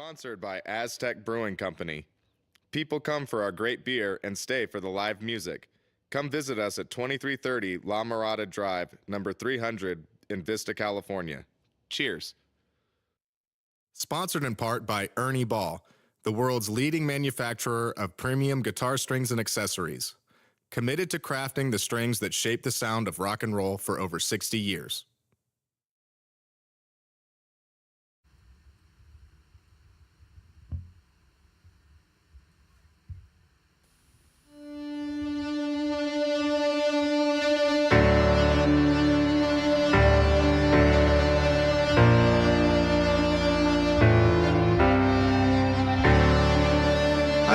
Sponsored by Aztec Brewing Company. People come for our great beer and stay for the live music. Come visit us at 2330 La Mirada Drive, number 300 in Vista, California. Cheers. Sponsored in part by Ernie Ball, the world's leading manufacturer of premium guitar strings and accessories. Committed to crafting the strings that shape the sound of rock and roll for over 60 years.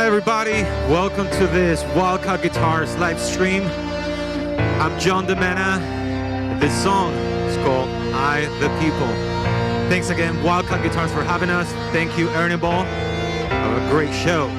Hi everybody, welcome to this Wildcat Guitars live stream. I'm John Demena. This song is called I the People. Thanks again Wildcat Guitars for having us. Thank you Ernie Ball. Have a great show.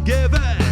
Give it!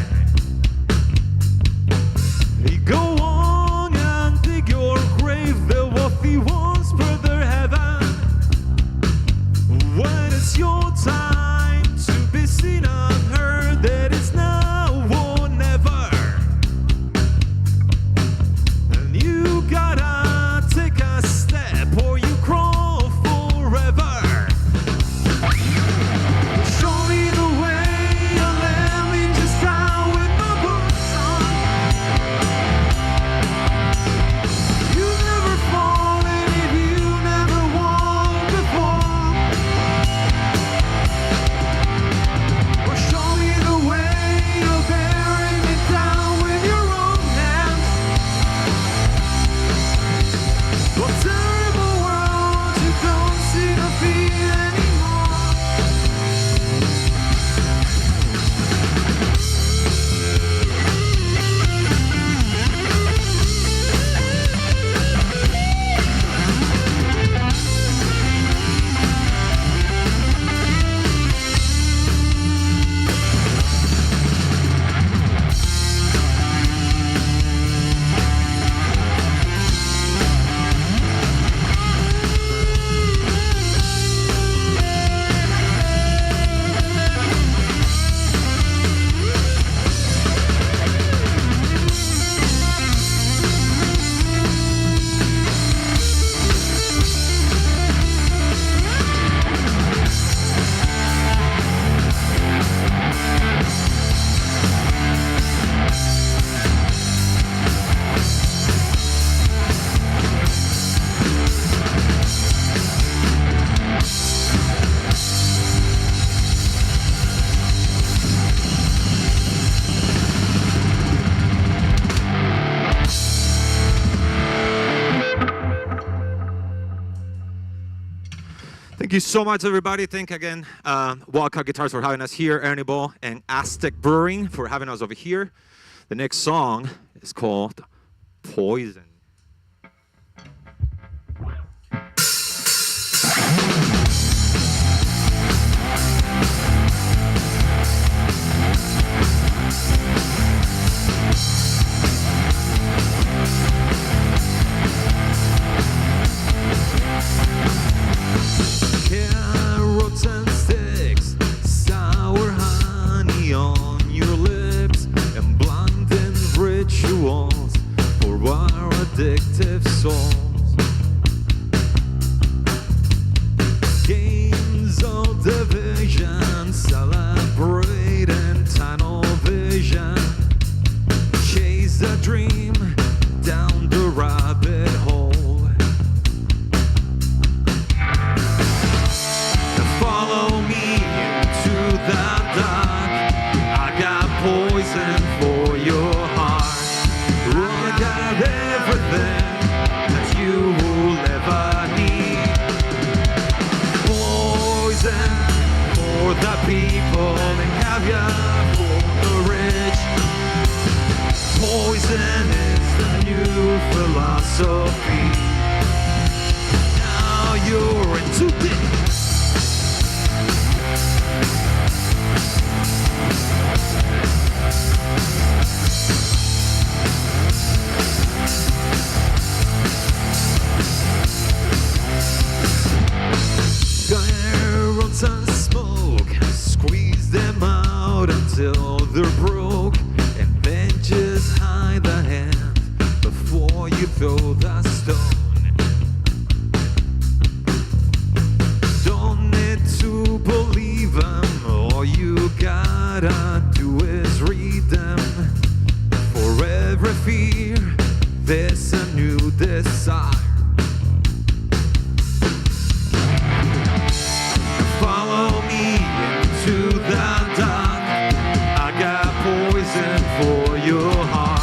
you so much, everybody. Thank again, Wildcat Guitars for having us here, Ernie Ball and Aztec Brewing for having us over here. The next song is called Poison. Carrots and sticks, sour honey on your lips, and blunted rituals for our addictive souls. Games of division, celebrating tunnel vision. Chase a dream down the rabbit hole. Follow me into the dark. I got poison for your heart. I got everything that you will ever need. Poison for the people and caviar for the rich. Poison is the new philosophy. Now you're into this. Carrots and smoke, squeeze them out until they're broke, and then just hide the hand before you throw the stone. Don't need to believe them, all you gotta do is read them. For every fear, there's a new desire. Follow me into the dark. I got poison for your heart.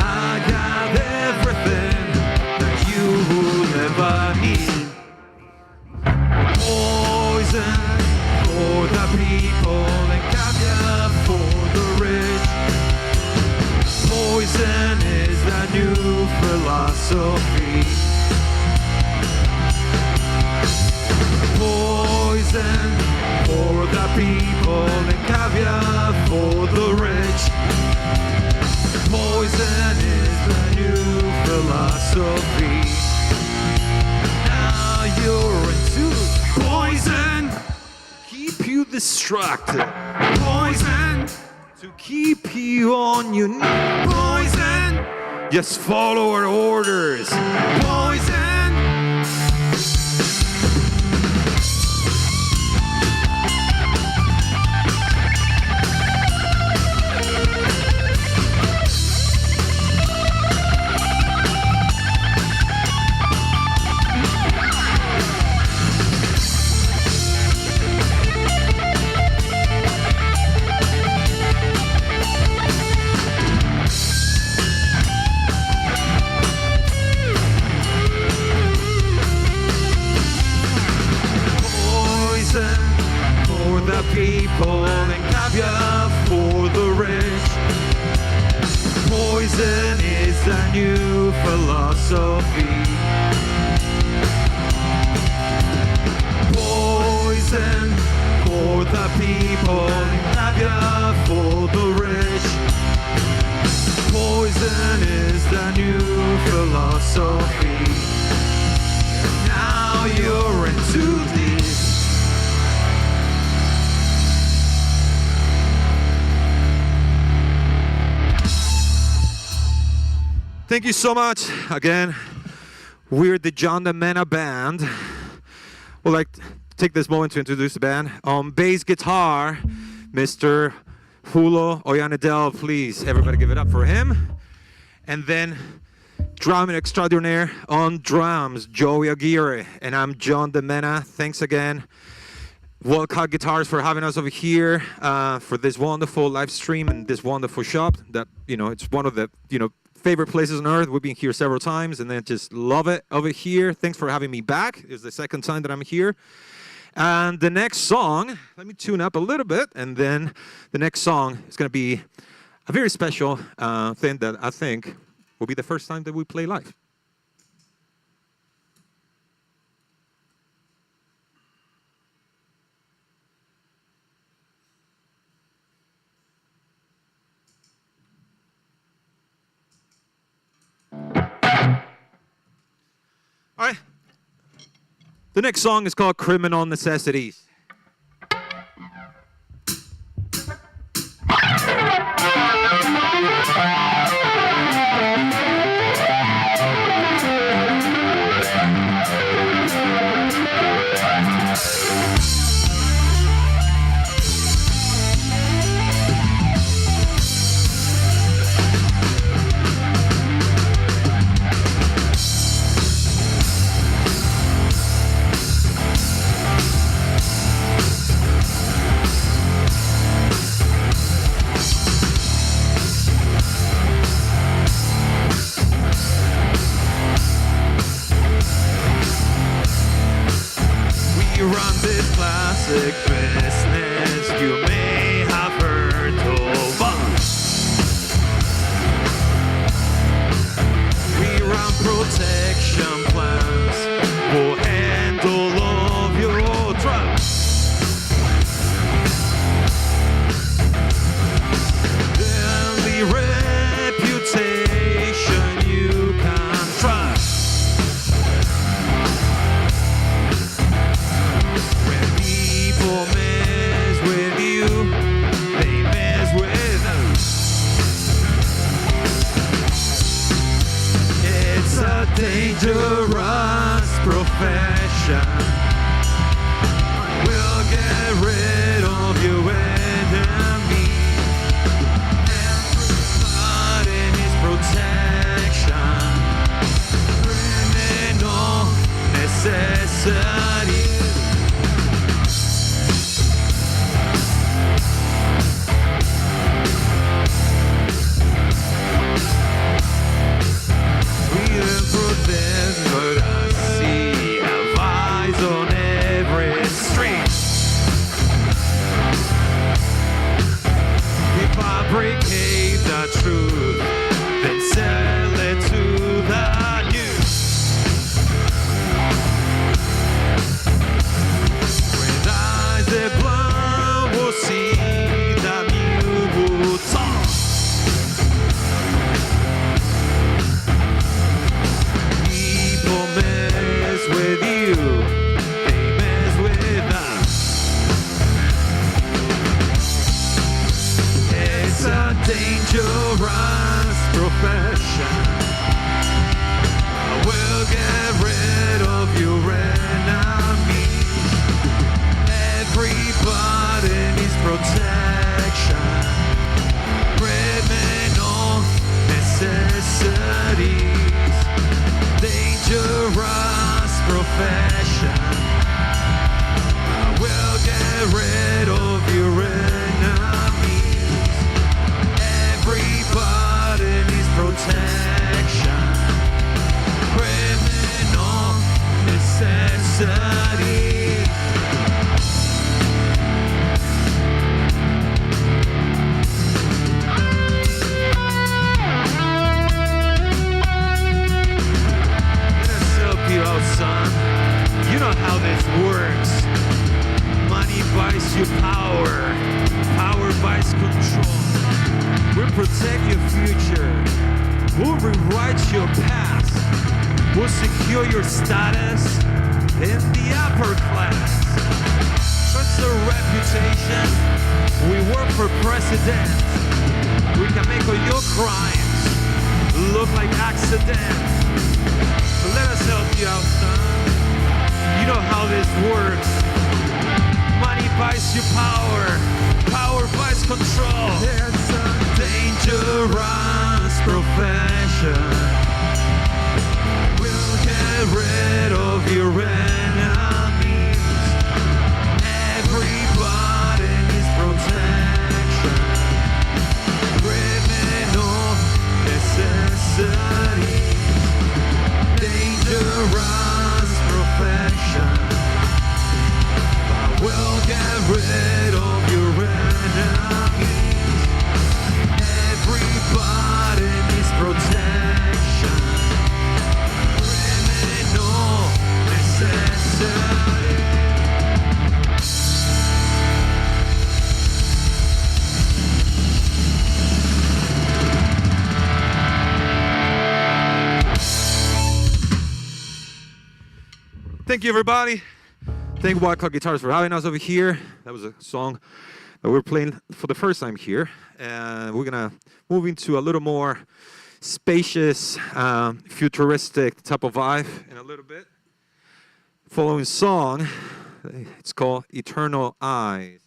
I got everything that you will ever need. Poison for the people and caviar for the rich. Poison is the new philosophy. Poison for the people and caviar for the rich. Poison is the new philosophy. Now you're into poison. Keep you distracted. Poison to keep you on your knees. Poison. Just follow our orders. Poison. For the people and caviar for the rich. Poison is the new philosophy. Poison for the people and caviar for the rich. Poison is the new philosophy. Now you're into this. Thank you so much. Again, we're the John Demena Band. We'd like to take this moment to introduce the band. On bass guitar, Mr. Julio Ollanedel, please. Everybody give it up for him. And then drumming extraordinaire on drums, Joey Aguirre. And I'm John Demena. Thanks again, Wildcat Guitars, for having us over here for this wonderful live stream and this wonderful shop. That, it's one of the, favorite places on earth. We've been here several times and then just love it over here. Thanks for having me back. It's the second time that I'm here. And the next song, let me tune up a little bit, and then the next song is going to be a very special thing that I think will be the first time that we play live. All right. The next song is called Criminal Necessities. Run this classic business you may have heard of us. We run protection plans for handle of your drugs. The only reputation you can trust. Mess with you, they mess with us. It's a dangerous profession. We'll get rid of your enemy. Everybody needs protection. Criminal necessity. But I see have eyes on every street. We fabricate the truth, then sell it to the news. With eyes that blind, we'll see the new talk. Mess with you, they mess with us. It's a dangerous profession. We'll get rid of your enemies. Everybody needs protection. Criminal necessities. Dangerous profession. We'll get rid of your enemies. Everybody needs protection. Criminal necessity. Son, you know how this works. Money buys you power, power buys control. We'll protect your future, we'll rewrite your past, we'll secure your status in the upper class. Trust the reputation, we work for president. We can make all your crimes look like accidents. Let us help you out, son. You know how this works. Money buys you power, power buys control. It's a dangerous profession. We'll get rid of your enemies. Everybody needs protection. Criminal necessity. Dangerous profession. Thank you, everybody. Thank Wildcat Guitars for having us over here. That was a song that we're playing for the first time here. And we're going to move into a little more spacious, futuristic type of vibe in a little bit. Following song, it's called Eternal Eyes.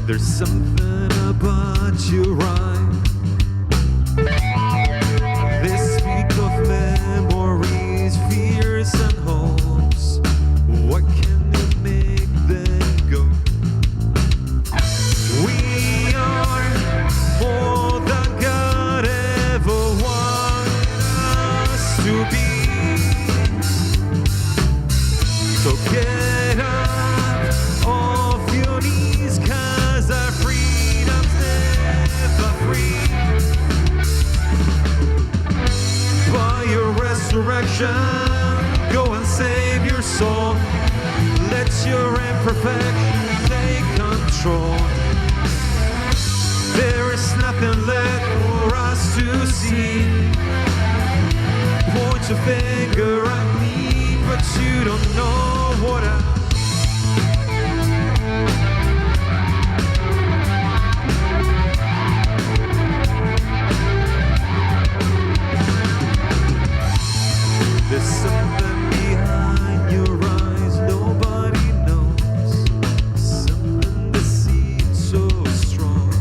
There's something about your eyes. They speak of memories, fears, and hopes. What can you make them go? We are more than God ever wanted us to be. So get up off your knees, 'cause our freedom's never free. By your resurrection, go and save your soul. Let your imperfection take control. There is nothing left for us to see. Point your finger at me, but you don't know what I. There's something behind your eyes nobody knows. Something that seems so strong.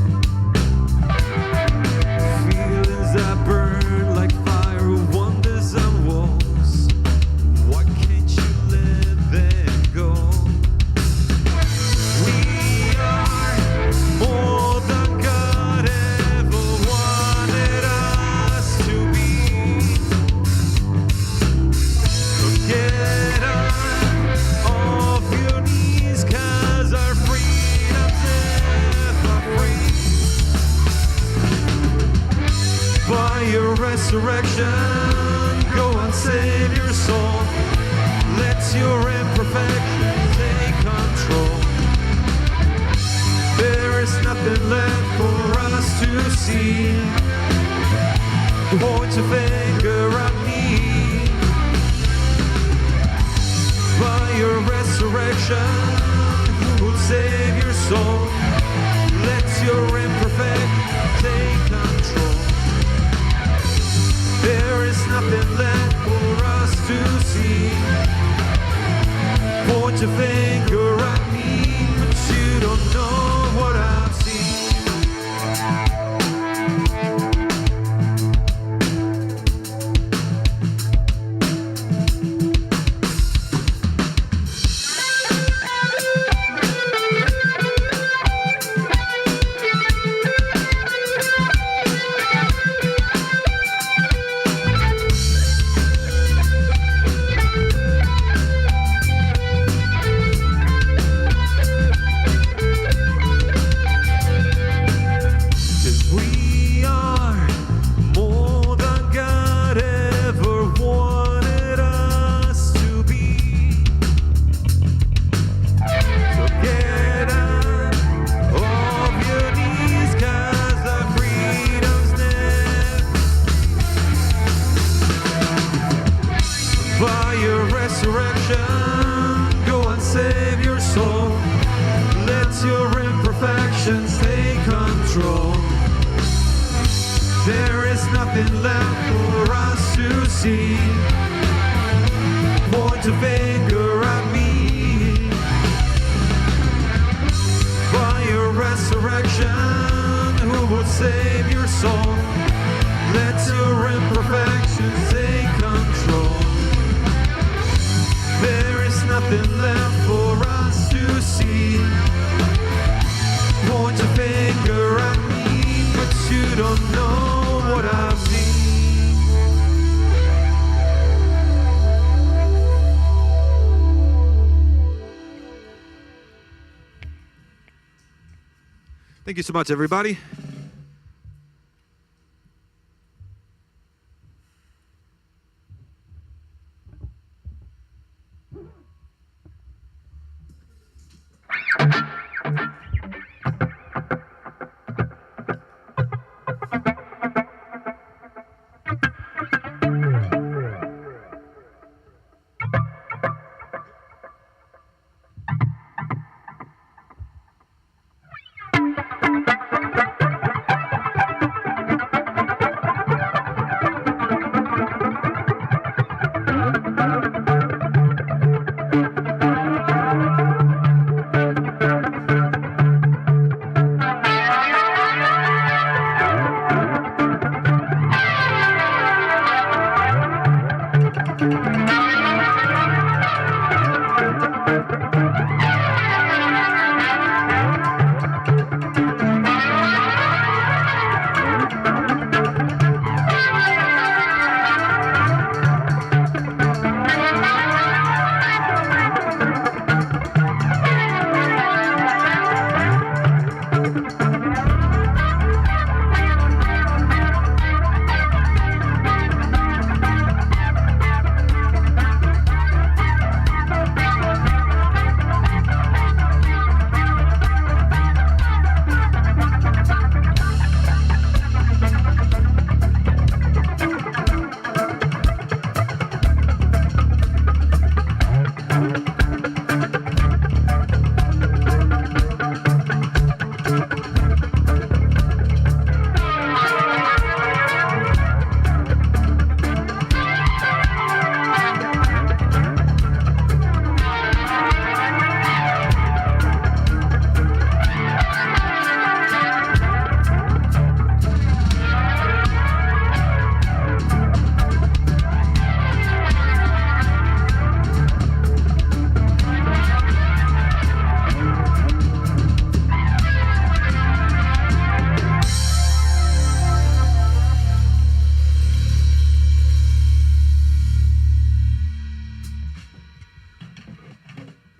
Feelings that burn like fire, wonders and walls. Why can't you let them go? We are more than God ever wanted us to be. So get up off your knees, 'cause our freedom's never free. By your resurrection, go and save your soul. Let your imperfection take control. There is nothing left for us to see. Point your finger at me. By your resurrection, who will save your soul? Let your imperfection take control. There is nothing left for us to see. Point your finger at me, but you don't know what I've seen. nothing left for us to see. Point a finger at me. By your resurrection, who will save your soul? Let your imperfections take control. There is nothing left for us to see. Point a finger at me, but you don't know what I mean. Thank you so much, everybody.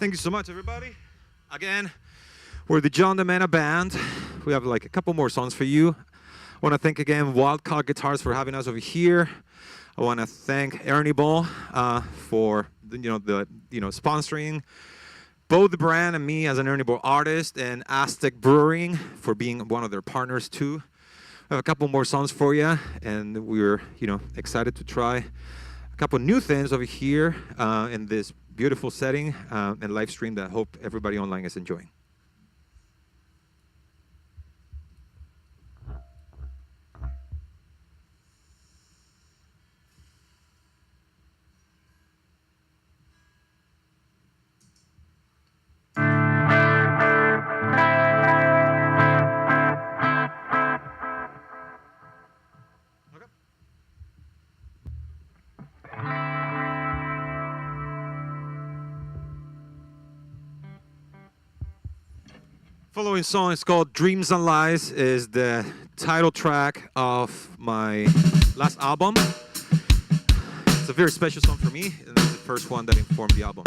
Thank you so much, everybody. Again, we're the John Demena Band. We have like a couple more songs for you. I want to thank again Wildcat Guitars for having us over here. I want to thank Ernie Ball for sponsoring both the brand and me as an Ernie Ball artist, and Aztec Brewing for being one of their partners too. I have a couple more songs for you, and we're excited to try a couple new things over here in this beautiful setting and live stream that I hope everybody online is enjoying. Following song is called Dreams and Lies, is the title track of my last album. It's a very special song for me, and it's the first one that informed the album.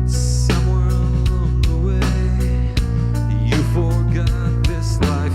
Somewhere along the way, you forgot this life.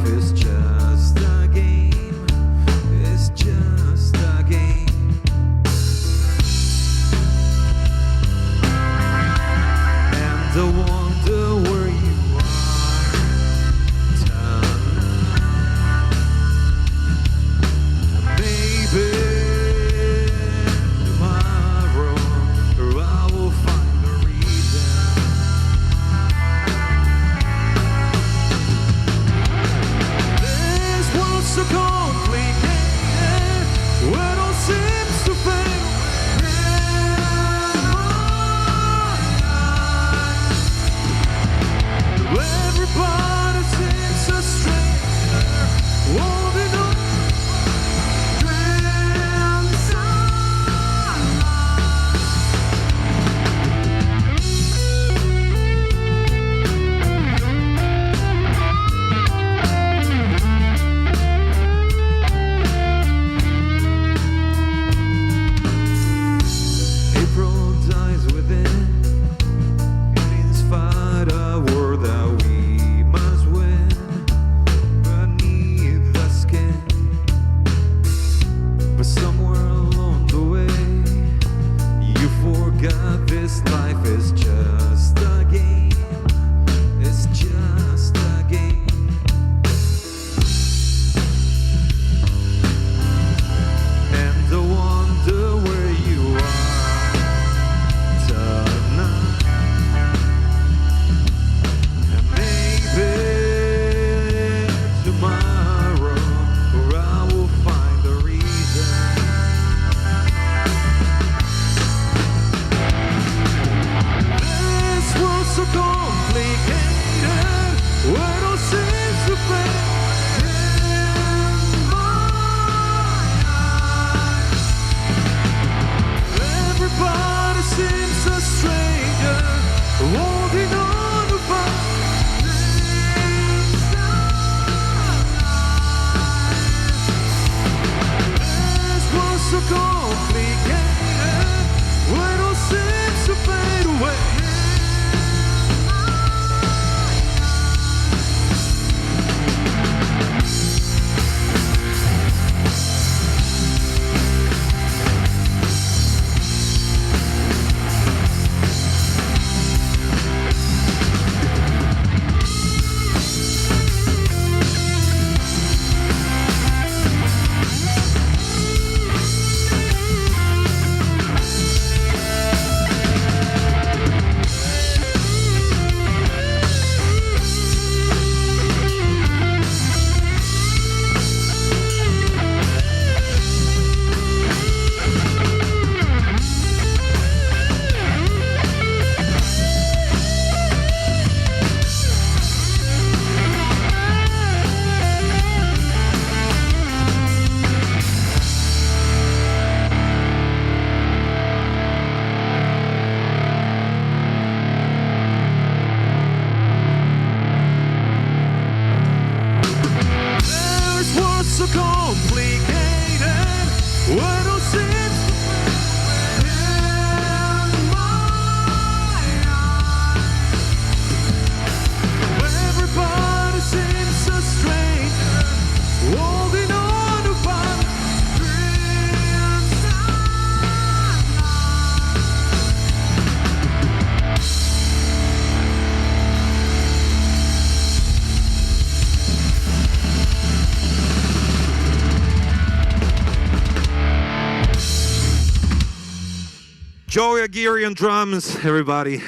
Joey Aguirre on drums, everybody.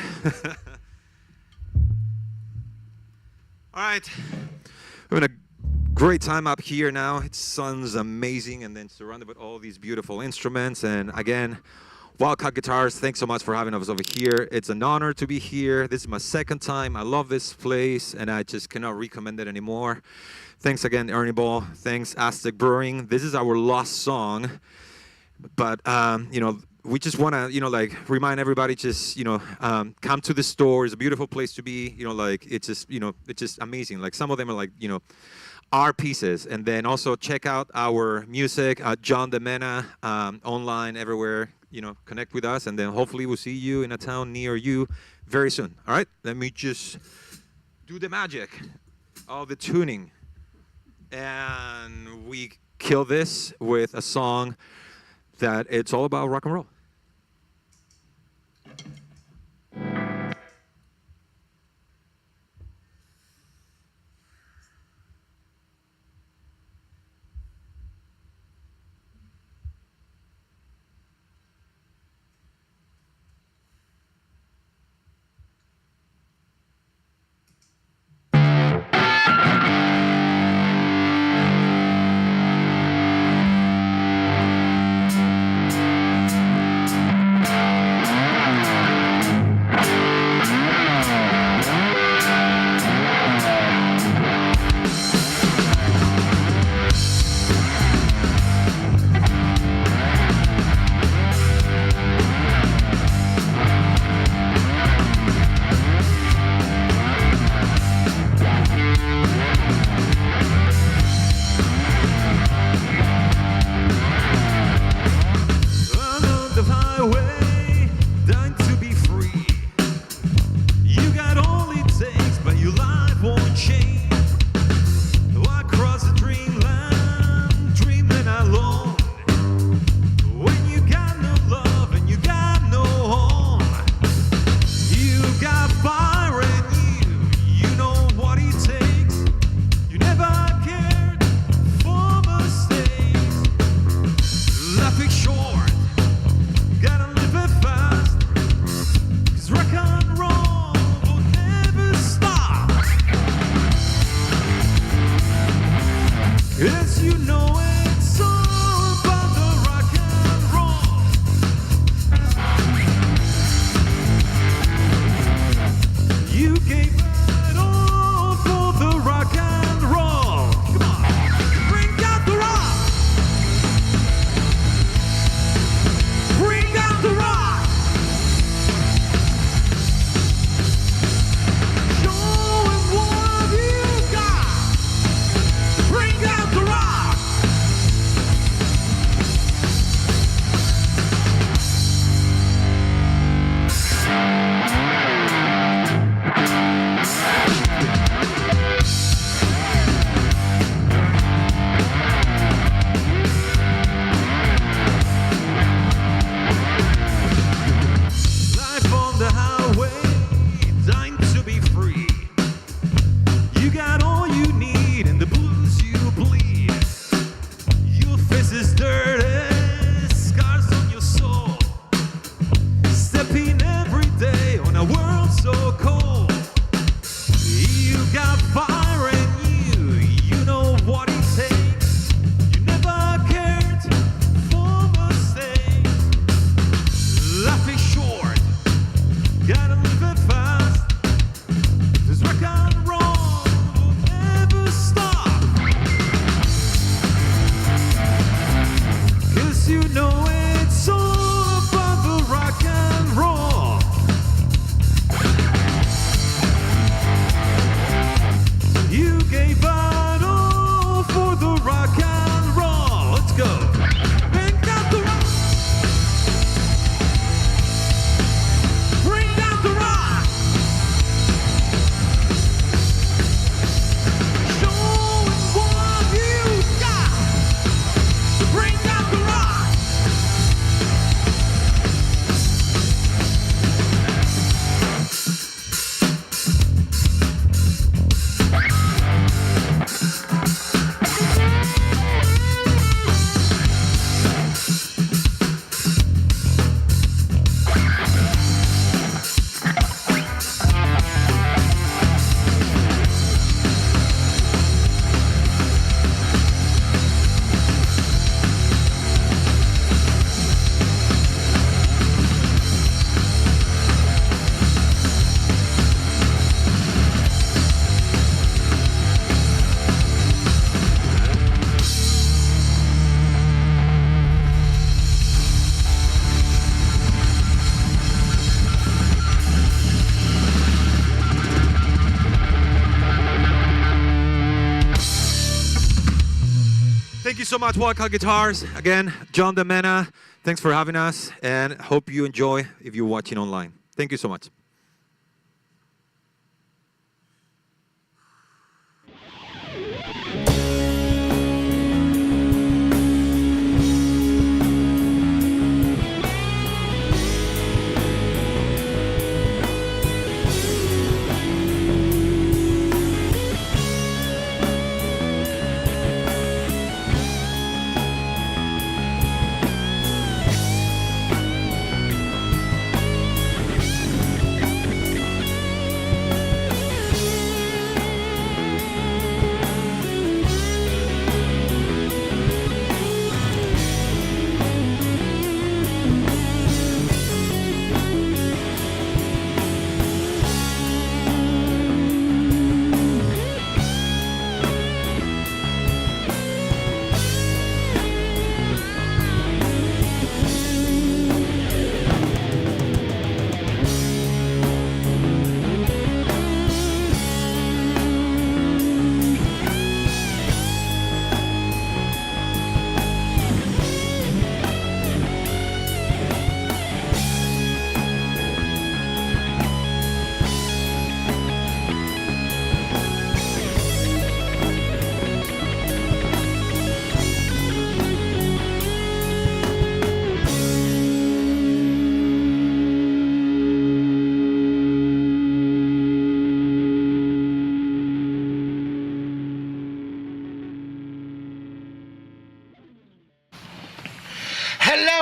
All right, we're having a great time up here now. It sounds amazing, and then surrounded with all these beautiful instruments. And again, Wildcat Guitars, thanks so much for having us over here. It's an honor to be here. This is my second time. I love this place, and I just cannot recommend it anymore. Thanks again, Ernie Ball. Thanks, Aztec Brewing. This is our last song, but you know, we just want to, you know, like remind everybody, just, you know, come to the store. It's a beautiful place to be. You know, like it's just, you know, it's just amazing. Like some of them are like, you know, our pieces. And then also check out our music, John Demena, online, everywhere. You know, connect with us, and then hopefully we'll see you in a town near you very soon. All right, let me just do the magic of the tuning, and we kill this with a song that it's all about rock and roll. Short, gotta live you so much, Wildcat Guitars. Again, John Demena, thanks for having us, and hope you enjoy if you're watching online. Thank you so much.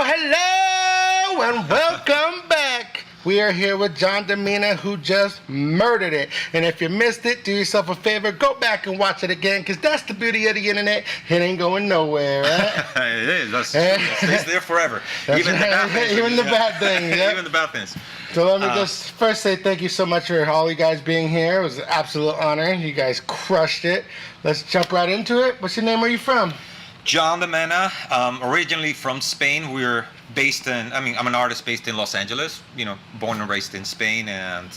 Hello, and welcome back. We are here with John Demena, who just murdered it. And if you missed it, do yourself a favor, go back and watch it again, because that's the beauty of the internet. It ain't going nowhere, right? It is. It stays there forever. Even the bad things. Even the bad things. Yep. Even the bad things. So let me just first say thank you so much for all you guys being here. It was an absolute honor. You guys crushed it. Let's jump right into it. What's your name? Where are you from? John Demena, originally from Spain. We're based in, I'm an artist based in Los Angeles, born and raised in Spain, and,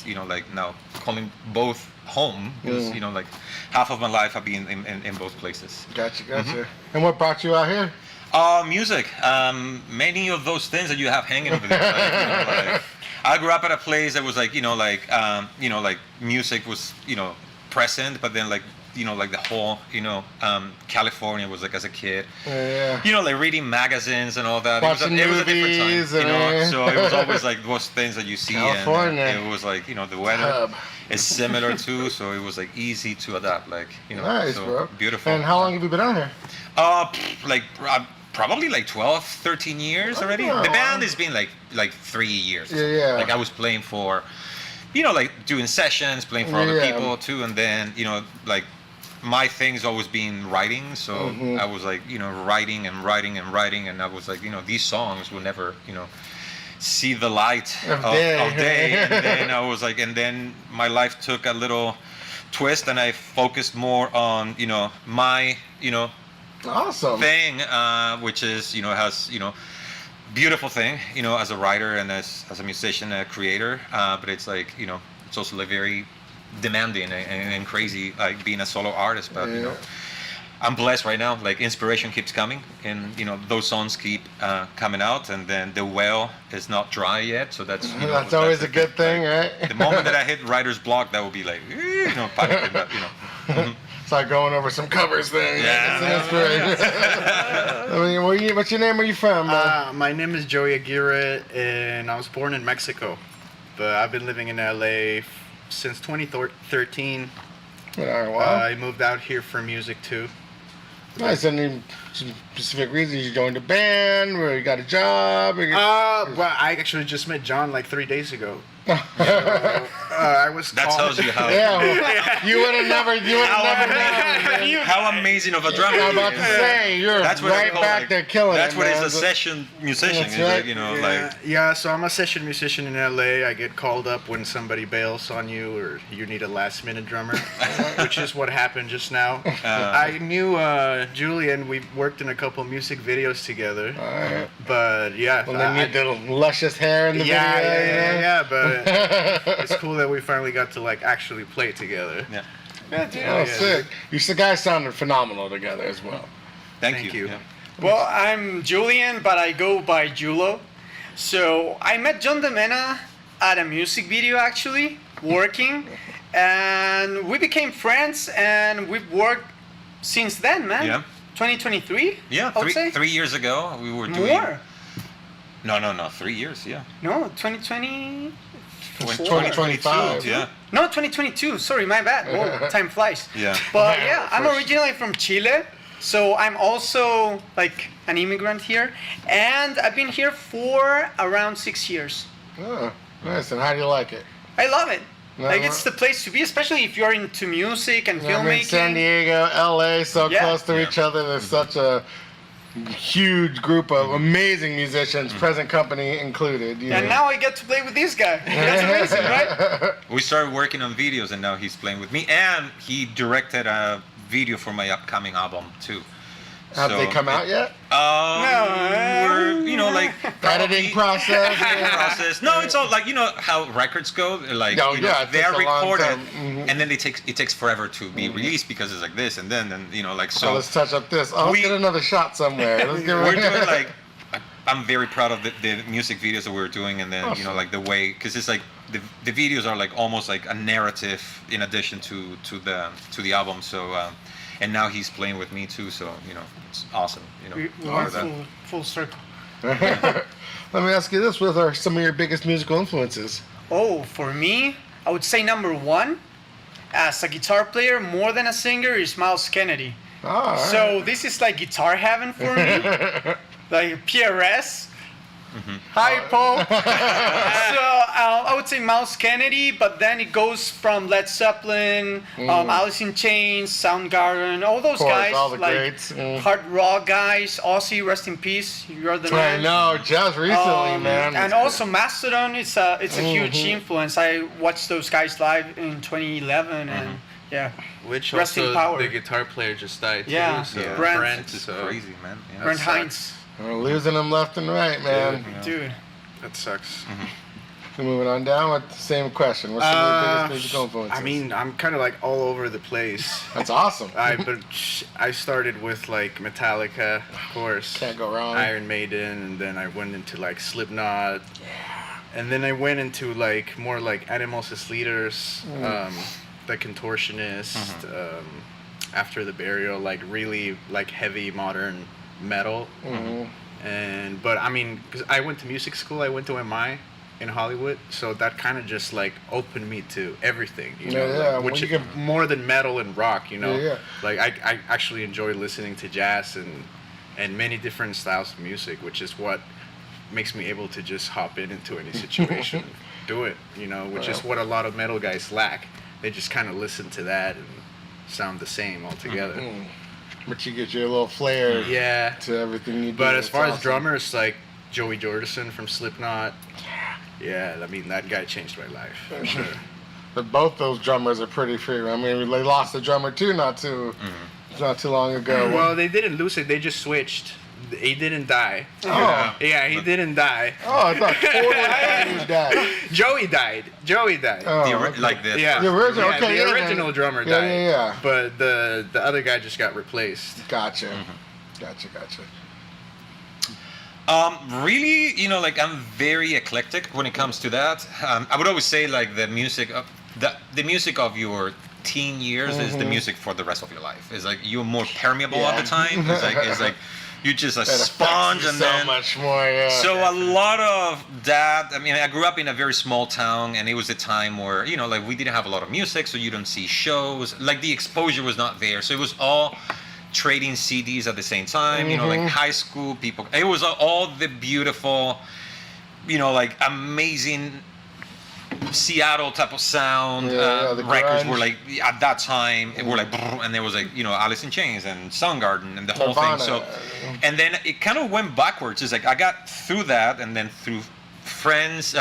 now calling both home, because, half of my life I've been in both places. Gotcha. And what brought you out here? Music. Many of those things that you have hanging over there. I grew up at a place that was music was, present, but then the whole, California was as a kid. Yeah. Reading magazines and all that. Watching it was a different movies time, So it was always those things that you see. California. And it was the weather is similar too, so it was Nice, easy to adapt. So bro. Beautiful. And how long have you been out here? Probably 12, 13 years already. Oh, The band has been 3 years. Yeah. I was playing for, doing sessions, playing for other people too, and then my thing's always been writing, so I was writing, and I was these songs will never see the light of day. And then I was and then my life took a little twist, and I focused more on my Awesome thing, which is has beautiful thing as a writer and as a musician, a creator, but it's it's also very demanding and crazy, being a solo artist. But I'm blessed right now. Inspiration keeps coming, and those songs keep coming out, and then the well is not dry yet. So that's that's always a good thing, right? The moment that I hit writer's block, that will be panicking, but It's like going over some covers there. Yeah. It's an inspiration. What's your name? Where you from? My name is Joey Aguirre, and I was born in Mexico, but I've been living in LA since 2013. Wow. I moved out here for music too. Nice. Any specific reasons you joined a band, or you got a job? Well, I actually just met John 3 days ago. I was. that tells you how. Yeah, well, you would have never known. How amazing of a drummer. I'm about to say you're right back there killing That's it. what man. is a session musician. That's Is right. Yeah, so I'm a session musician in LA. I get called up when somebody bails on you or you need a last minute drummer, which is what happened just now. I knew Julian. We worked in a couple music videos together. All right. But yeah. Well, they need the luscious hair in the video. Yeah, but it's cool that we finally got to actually play together. Yeah. Oh, sick. You guys sounded phenomenal together as well. Thank you. Yeah. Well, I'm Julian, but I go by Julo. So I met John Demena at a music video, actually, working, and we became friends, and we've worked since then, man. Yeah. 2023. Yeah, I would say. 3 years ago we were doing. More. No, 3 years. Yeah. No, 2020. 2025. Yeah. No, 2022. Sorry, my bad. Whoa, time flies. Yeah. But yeah, I'm originally from Chile, so I'm also like an immigrant here, and I've been here for around 6 years. Oh, nice. And how do you like it? I love it. No, Like it's the place to be, especially if you're into music and I filmmaking. mean, San Diego, LA, so Yeah. close to each other. There's such a huge group of amazing musicians, present company included. You And know. now I get to play with this guy. That's amazing, right? We started working on videos, and now he's playing with me, and he directed a video for my upcoming album too. Have they come out yet? We're, like Editing process. editing process. No, it's all like how records go. Like Oh, yeah, it they're takes a long recorded, time. Mhm. and then it takes forever to be released because it's like this, and then like So so. let's touch up this. Oh, let's We- get another shot somewhere. Let's get We're doing like I'm very proud of the music videos that we're doing, and then Awesome. like the way, because it's like the videos are like almost like a narrative in addition to the album. So and now he's playing with me too, so it's awesome. We part went of that. full circle. Let me ask you this: what are some of your biggest musical influences? Oh, for me, I would say number one, as a guitar player, more than a singer, is Miles Kennedy. Oh, So this is like guitar heaven for me. Like PRS. Hi, Paul. So I would say Miles Kennedy, but then it goes from Led Zeppelin, Alice in Chains, Soundgarden, all those Of course, guys, all the like greats. hard rock guys. Ozzy, rest in peace. You're the I man. know, just recently, man. And also Mastodon, it's a huge influence. I watched those guys live in 2011, and yeah, Which Rest in also power. the guitar player just died too. Yeah. So Yeah. Brent. It's just so crazy, man. Yeah. Brent sucks. Hines, We're losing them left and right, man. dude. that sucks. So moving on down with the same question. What's some of your biggest musical influences? I mean, I'm kind of like all over the place. that's awesome. I started with like Metallica, of course. Can't go wrong. Iron Maiden, and then I went into like Slipknot. And then I went into like more like Animals as Leaders, the Contortionist, After the Burial, like really like heavy modern metal. But I mean, because I went to music school, I went to MI in Hollywood, so that kind of just like opened me to everything, you know, Yeah, yeah, like, which when you is more than metal and rock, you know. Yeah, yeah. Like I actually enjoy listening to jazz and many different styles of music, which is what makes me able to just hop into any situation, do it, you know, which is what a lot of metal guys lack. They just kind of listen to that and sound the same altogether. But you get your little flair Yeah. to everything you do. But as It's far as awesome. drummers, like Joey Jordison from Slipknot, yeah, I mean that guy changed my life for sure. But both those drummers are pretty free. I mean, they lost a drummer too not too long ago. Well, they didn't lose it; they just switched. He didn't die. Oh. Yeah, he didn't die. Oh, I thought 40 died. Joey died. Joey died. Oh, The ori- okay. like this. Yeah, The original, yeah, okay, the yeah, original man. drummer Yeah, died. yeah, yeah. But the other guy just got replaced. Gotcha. Gotcha. Really, like I'm very eclectic when it comes to that. I would always say like the music of the music of your teen years is the music for the rest of your life. It's like you're more permeable all the time. It's like you're just a That affects sponge, you and so then much more. Yeah. so a lot of that. I mean, I grew up in a very small town, and it was a time where like we didn't have a lot of music, so you don't see shows. Like the exposure was not there, so it was all trading CDs at the same time. Like high school people. It was all the beautiful, like amazing Seattle type of sound. the Records grunge. were like at that time it were like, and there was like Alice in Chains and Soundgarden and the whole Nirvana. thing. So, and then it kind of went backwards. It's like I got through that, and then through friends,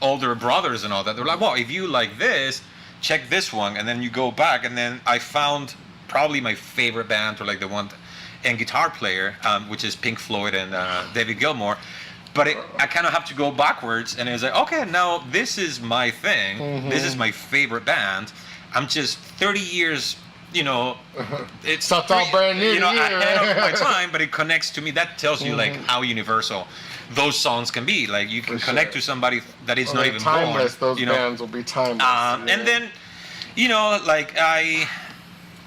older brothers and all that. They're like, well, if you like this, check this one, and then you go back, and then I found probably my favorite band, or like the one and guitar player, which is Pink Floyd and David Gilmour. But I kind of have to go backwards, and it's like, okay, now this is my thing. This is my favorite band. I'm just 30 years, you know, it's So it's all brand new you know, to you, ahead right? of my time, but it connects to me. That tells you like how universal those songs can be. Like you can For connect sure. to somebody that is Well, not they're even timeless. born. Those you know, bands will be timeless. Yeah. and then, you know, like I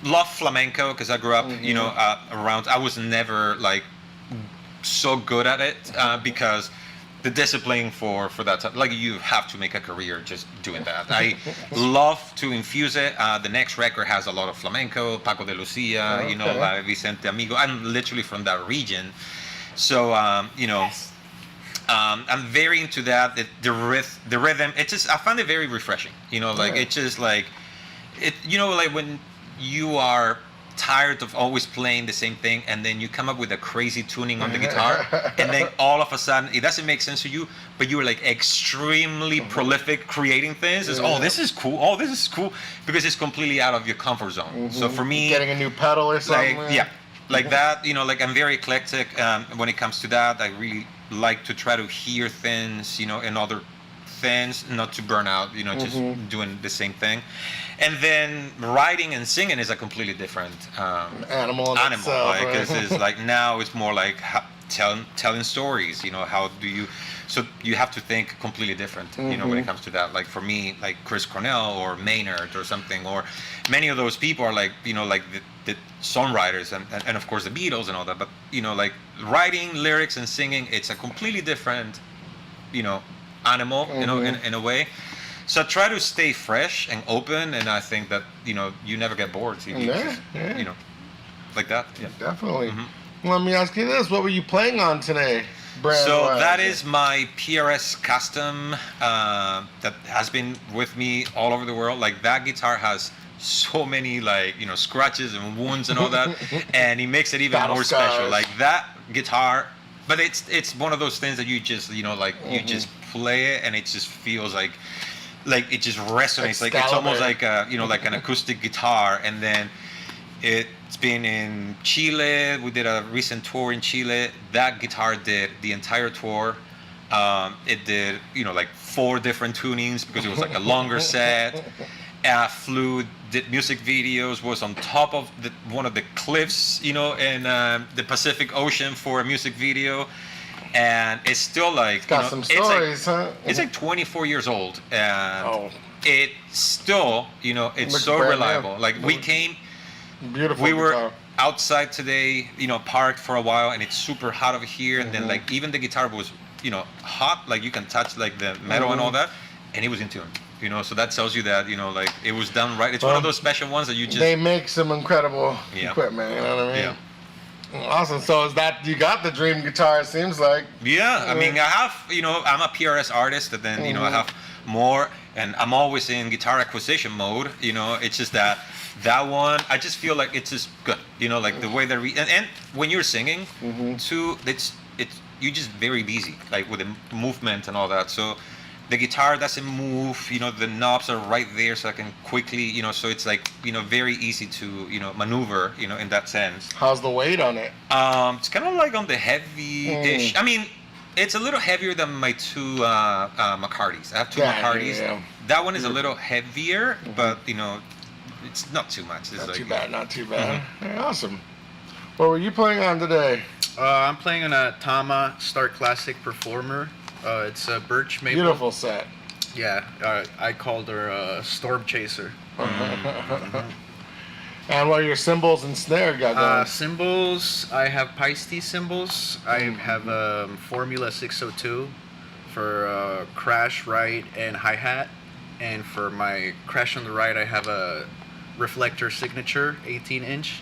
love flamenco because I grew up, you know, around. I was never like so good at it because the discipline for that type, like you have to make a career just doing that. I love to infuse it. The next record has a lot of flamenco, Paco de Lucia, you know, Okay. Vicente Amigo. I'm literally from that region, so you know. I'm very into that. The rhythm. It just I find it very refreshing. You know, like Yeah. it's just like it. You know, like when you are tired of always playing the same thing, and then you come up with a crazy tuning on the guitar, and then all of a sudden it doesn't make sense to you, but you're like extremely prolific creating things. It's oh, this is cool. Oh, this is cool because it's completely out of your comfort zone. So for me, Getting a new pedal or something. like yeah, like that. You know, like I'm very eclectic when it comes to that. I really like to try to hear things, you know, in other things, not to burn out, you know, just doing the same thing. And then writing and singing is a completely different Animal in animal, itself, like right? it's like now it's more like telling stories. You know, how do you? So you have to think completely different. You know, when it comes to that. Like for me, like Chris Cornell or Maynard or something, or many of those people are like, you know, like the songwriters and of course the Beatles and all that. But you know, like writing lyrics and singing, it's a completely different, you know, animal. You know, in a way. So try to stay fresh and open, and I think that you know you never get bored. You just, you know, like that. Yeah. Definitely. Let me ask you this: what were you playing on today? Brand So wise? that is my PRS custom that has been with me all over the world. Like that guitar has so many like you know scratches and wounds and all that, and it makes it even Battle more scars. special. Like that guitar, but it's one of those things that you just you know like you just play it and it just feels like it just resonates. Like it's almost Excalibur. like a you know like an acoustic guitar, and then it's been in Chile. We did a recent tour in Chile. That guitar did the entire tour. It did, you know, like 4 different tunings because it was like a longer set. Flew, did music videos, was on top of one of the cliffs, you know, in the Pacific Ocean for a music video. And it's still like, Got you know, some it's like, stories, huh? it's like 24 years old, and Oh. it still, you know, it's Looks so brand new. reliable. Like we came, Beautiful. we were guitar. outside today, you know, parked for a while, and it's super hot over here. And then like even the guitar was, you know, hot. Like you can touch like the metal and all that, and it was in tune. You know, so that tells you that you know, like it was done right. It's one of those special ones that you just They make some incredible Yeah. equipment. You know what I mean? yeah. Awesome. So is that you got the dream guitar? It seems like. Yeah, I mean, I have, you know, I'm a PRS artist, and then, you know, I have more, and I'm always in guitar acquisition mode, you know, it's just that one, I just feel like it's just good, you know, like the way that, and when you're singing, too, it's, you're just very busy, like with the movement and all that, so the guitar doesn't move, you know, the knobs are right there, so I can quickly, you know, so it's like, you know, very easy to, you know, maneuver, you know, in that sense. How's the weight on it? It's kind of like on the heavy-ish. I mean, it's a little heavier than my 2 McCartys. I have 2 Yeah, McCartys. yeah. That one is a little heavier, but you know, it's not too much. It's Not like, too bad. Not too bad. Hey, awesome. What were you playing on today? I'm playing on a Tama Star Classic Performer. It's a birch maple. Beautiful set. Yeah, I called her Storm Chaser. And what are your cymbals and snare got going? Cymbals, I have Paiste cymbals. I have Formula 602 for crash right and hi-hat. And for my crash on the right, I have a Reflector Signature 18-inch.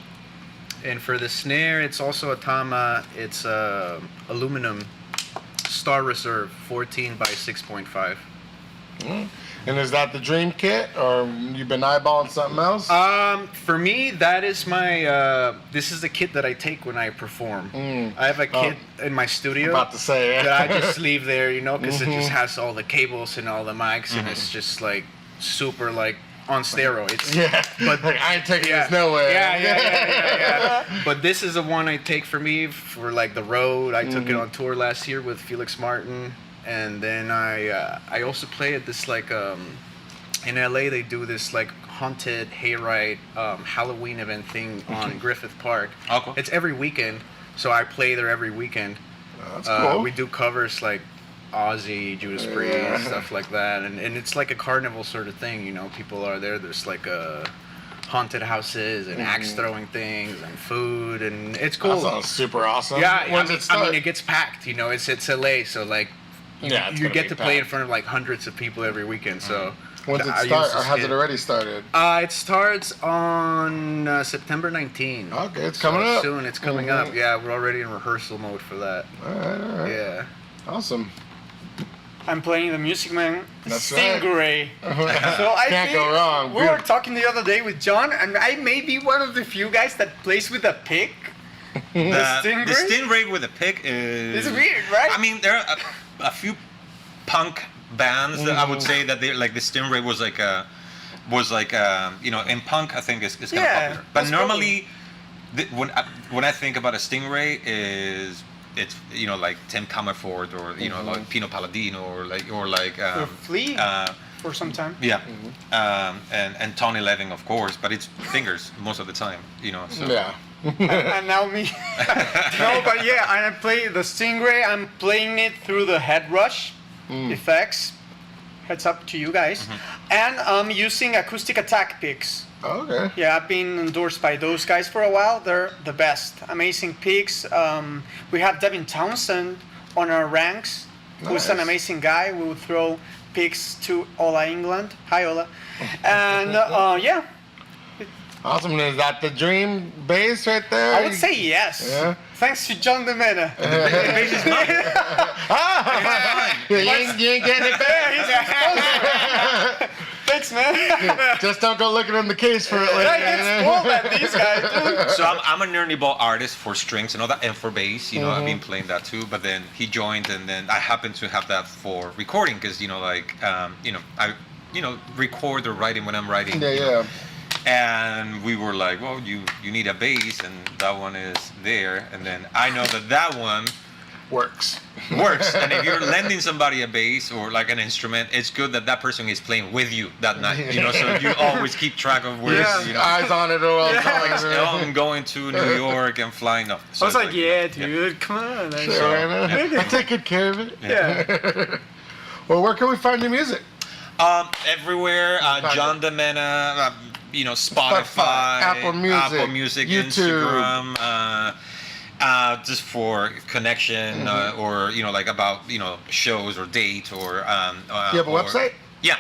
And for the snare, it's also a Tama. It's aluminum Star Reserve 14 by 6.5. And is that the dream kit, or you've been eyeballing something else? For me, that is my. This is the kit that I take when I perform. I have a kit in my studio About to say, yeah. that I just leave there, you know, because it just has all the cables and all the mics, and it's just like super like on steroids. Yeah, But like, I ain't taking this nowhere. Yeah. But this is the one I take for me for like the road. I took it on tour last year with Felix Martin, and then I also play at this like in LA they do this like haunted hayride Halloween event thing on Griffith Park. Oh, cool. It's every weekend, so I play there every weekend. That's cool. We do covers like Ozzy, Judas Priest, stuff like that, and it's like a carnival sort of thing. You know, people are there. There's like haunted houses and axe throwing things and food, and it's cool. That sounds super awesome. Yeah, When's it start? I mean, it gets packed. You know, it's LA, so like Yeah, it's you gonna get be to play in packed. front of like hundreds of people every weekend. So When's it I use start, or this has it kid. already started? It starts on September 19th. Okay, it's coming up. Soon, it's coming up. Yeah, we're already in rehearsal mode for that. All right. Yeah. Awesome. I'm playing the Music Man That's right. Stingray. So I Can't think go wrong. We were talking the other day with John, and I may be one of the few guys that plays with a pick. The Stingray? Stingray with a pick is. It's weird, right? I mean, there are a few punk bands that I would say that they like the Stingray was like you know, in punk I think is kind of Yeah, popular. But that's normally when I think about a Stingray it's you know like Tim Comerford or you know like Pino Palladino or like For Flea for some time. yeah and Tony Levin of course, but it's fingers most of the time, you know. So Yeah. And now me. No, but yeah, I play the Stingray. I'm playing it through the head rush effects. Heads up to you guys. And I'm using acoustic attack picks. Okay. Yeah, I've been endorsed by those guys for a while. They're the best. Amazing picks. We have Devin Townsend on our ranks, who's an Nice. amazing guy. We would throw picks to Ola England. Hi, Ola. And yeah, Awesome. Is that the dream bass right there? I would say yes. Yeah. Thanks to John Demena. the bass is mine. Yeah, you ain't getting it back. Thanks, man. Just don't go looking in the case for it I later. get you know? spoiled at these guys, dude. So I'm a nerdy ball artist for strings and all that, and for bass. You know, I've been playing that too. But then he joined, and then I happen to have that for recording because you know, like you know, I record or writing when I'm writing. Yeah, you know. yeah. And we were like, well, you need a bass, and that one is there. And then I know that one Works. works. And if you're lending somebody a bass or like an instrument, it's good that that person is playing with you that night. You know, so you always keep track of where you know. Eyes on it all the Like, time. oh, I'm going to New York and flying up. I was like, yeah, dude, come on. Sure, I'll take good care of it. Yeah. Well, where can we find your music? Everywhere, John Demena, you know, Spotify, Apple Music, YouTube. Instagram, just for connection or you know, like about you know shows or date or. Do you have a website? Yeah,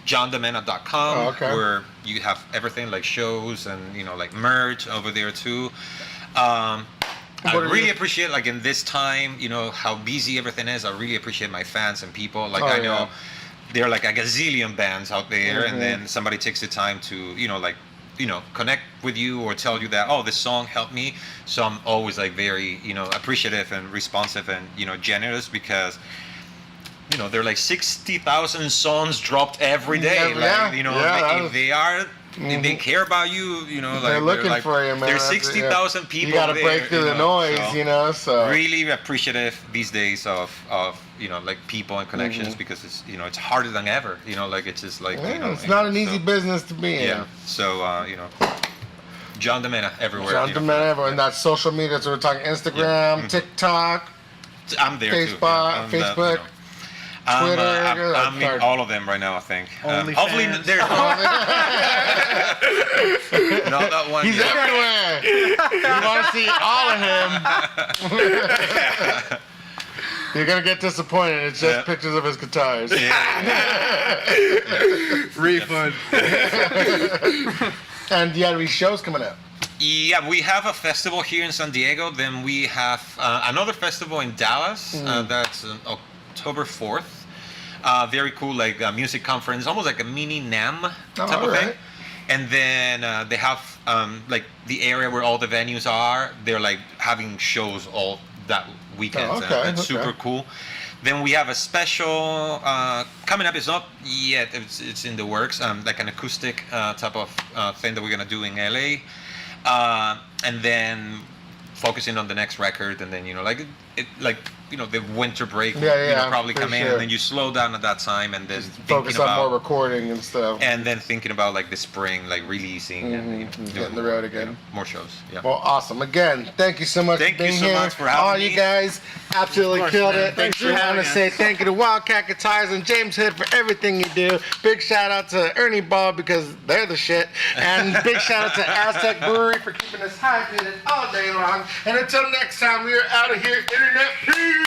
johndemena.com, Oh, okay. where you have everything like shows and you know like merch over there too. I What are really you- appreciate like in this time, you know how busy everything is. I really appreciate my fans and people. Like Oh, I know yeah. there are like a gazillion bands out there, and then somebody takes the time to you know like you know connect with you or tell you that, oh, this song helped me. So I'm always like very you know appreciative and responsive and you know generous because. You know, there are like 60,000 songs dropped every day. Yeah, like, yeah. you know, Yeah, that if was- they are, if they care about you, you know, like They're looking like, for you, man. There's That's- 60,000 people. You gotta there, break through you the know, noise, so you know. So really appreciative these days of you know like people and connections because it's you know it's harder than ever. You know, like it's just like yeah, you know, it's not an so- easy business to be in. Yeah. So you know, John Demena everywhere. John you know. Demena, everyone. That's social media. So we're talking Instagram, TikTok, I'm there too. Facebook, I'm you Facebook, know. Twitter. I'm in all of them right now, I think. Hopefully, OnlyFans. there's not that one. He's yet. everywhere. You want to see all of him? You're gonna get disappointed. It's just Yeah. pictures of his guitars. Refund. And do you have any shows coming up? Yeah, we have a festival here in San Diego. Then we have another festival in Dallas. That's October 4th. Very cool, like a music conference, almost like a mini NAMM type of alright. thing. And then they have like the area where all the venues are. They're like having shows all that weekend. Oh, okay, It's okay. super cool. Then we have a special coming up. It's not yet. It's in the works. Like an acoustic type of thing that we're gonna do in LA. And then focusing on the next record, and then you know, like like the winter break Yeah, probably for come in, sure. and then you slow down at that time, and then Focus thinking on more about recording and stuff. and then thinking about like the spring, like releasing and doing Getting the road again. more shows. Yeah. Well, awesome. Again, thank you so much Thank for you being so here. much for having All me. you guys absolutely Of course, killed man. it. Thanks I for want having to us. say thank you to Wildcat Guitars and James Hood for everything you do. Big shout out to Ernie Ball because they're the shit. And big shout out to Aztec Brewery for keeping us hydrated all day long. And until next time, we are out of here. Internet peace.